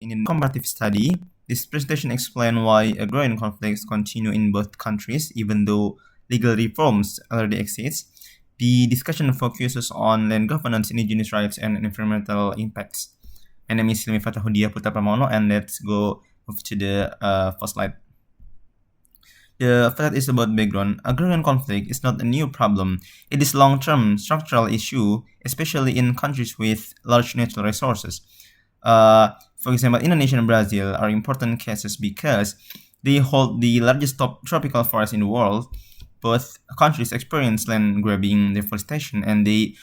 In a comparative study, this presentation explains why agrarian conflicts continue in both countries, even though legal reforms already exist. The discussion focuses on land governance, indigenous rights, and environmental impacts. My name is Hilmi Fattahuddhiyaa Putra, and let's go move to the first slide. The fact is about background. Agrarian conflict is not a new problem. It is a long-term structural issue, especially in countries with large natural resources. For example, Indonesia and Brazil are important cases because they hold the largest top tropical forest in the world. Both countries experience land grabbing, deforestation, and the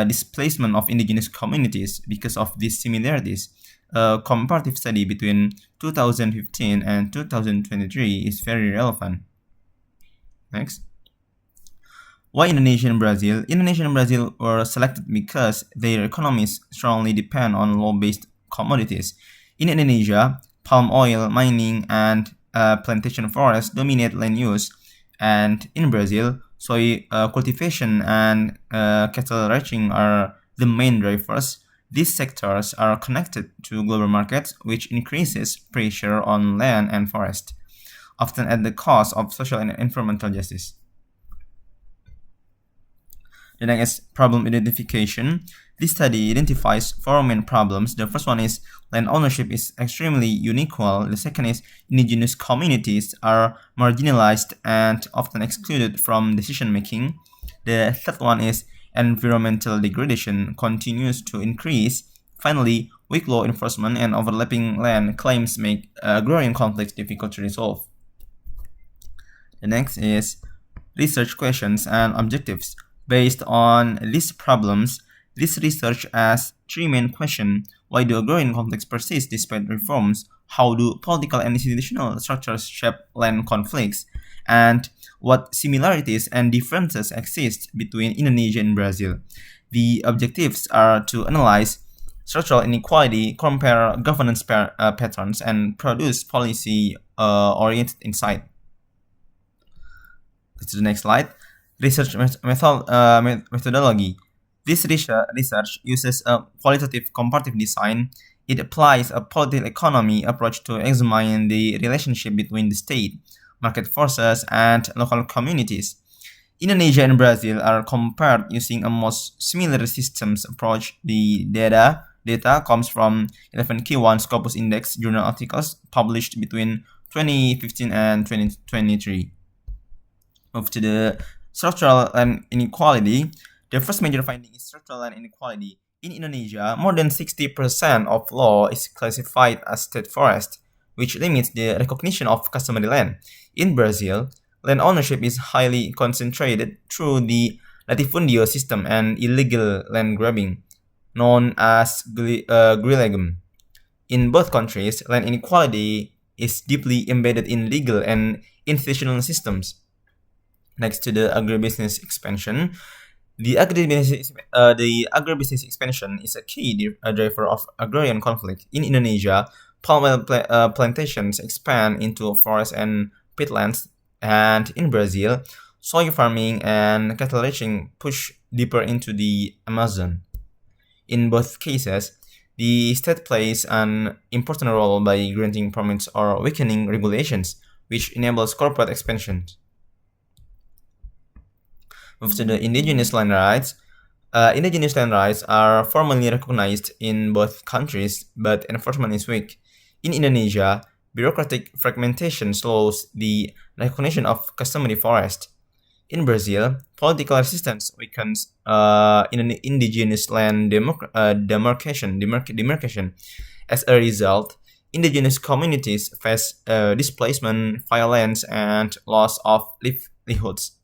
displacement of indigenous communities because of these similarities. A comparative study between 2015 and 2023 is very relevant. Next. Why Indonesia and Brazil? Indonesia and Brazil were selected because their economies strongly depend on law-based commodities. In Indonesia, palm oil, mining, and plantation forests dominate land use, and in Brazil, soy cultivation and cattle ranching are the main drivers. These sectors are connected to global markets, which increases pressure on land and forest, often at the cost of social and environmental justice. The next is problem identification. This study identifies four main problems. The first one is land ownership is extremely unequal. The second is indigenous communities are marginalized and often excluded from decision making. The third one is environmental degradation continues to increase. Finally, weak law enforcement and overlapping land claims make agrarian conflicts difficult to resolve. The next is research questions and objectives. Based on these problems, this research asks three main questions. Why do agrarian conflicts persist despite reforms? How do political and institutional structures shape land conflicts? And what similarities and differences exist between Indonesia and Brazil? The objectives are to analyze structural inequality, compare governance patterns, and produce policy-oriented insight. To the next slide. Research methodology. This research uses a qualitative comparative design. It applies a political economy approach to examine the relationship between the state, market forces, and local communities. Indonesia and Brazil are compared using a most similar systems approach. The data comes from 11 Q1 Scopus Index journal articles published between 2015 and 2023. Move to the structural land inequality. The first major finding is structural land inequality. In Indonesia, more than 60% of law is classified as state forest, which limits the recognition of customary land. In Brazil, land ownership is highly concentrated through the latifundio system and illegal land grabbing, known as guerrillism. In both countries, land inequality is deeply embedded in legal and institutional systems. Next to the agribusiness expansion. The agribusiness expansion is a key driver of agrarian conflict. In Indonesia, palm oil plantations expand into forests and peatlands, and in Brazil, soy farming and cattle ranching push deeper into the Amazon. In both cases, the state plays an important role by granting permits or weakening regulations, which enables corporate expansion. Move to the indigenous land rights. Indigenous land rights are formally recognized in both countries, but enforcement is weak. In Indonesia, bureaucratic fragmentation slows the recognition of customary forest. In Brazil, political resistance weakens indigenous land demarcation. As a result, indigenous communities face displacement, violence, and loss of livelihoods.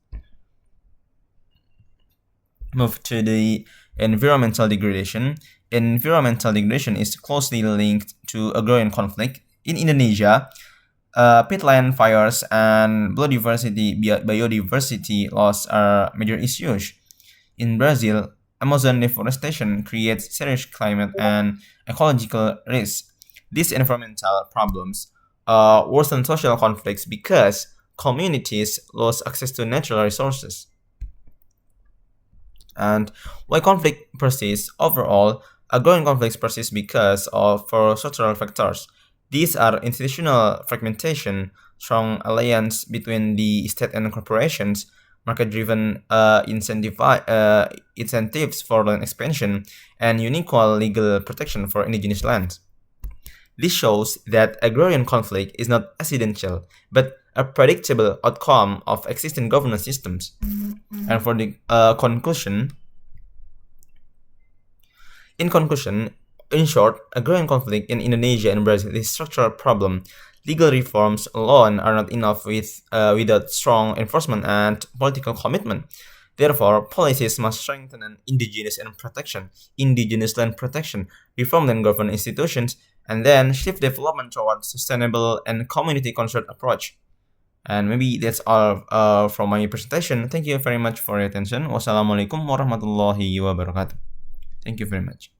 Move to the environmental degradation. Environmental degradation is closely linked to agrarian conflict. In Indonesia, peatland fires and biodiversity loss are major issues. In Brazil, Amazon deforestation creates serious climate and ecological risks. These environmental problems worsen social conflicts because communities lose access to natural resources. And why conflict persists overall, Growing conflicts persist because of four structural factors. These are institutional fragmentation, strong alliance between the state and corporations, market-driven incentives for land expansion, and unequal legal protection for indigenous lands. This shows that agrarian conflict is not accidental, but a predictable outcome of existing governance systems. And for the conclusion, in short, agrarian conflict in Indonesia and Brazil is a structural problem. Legal reforms alone are not enough without strong enforcement and political commitment. Therefore, policies must strengthen indigenous land protection, reform land government institutions, and then shift development towards sustainable and community-concerned approach. And maybe that's all from my presentation. Thank you very much for your attention. Wassalamualaikum warahmatullahi wabarakatuh. Thank you very much.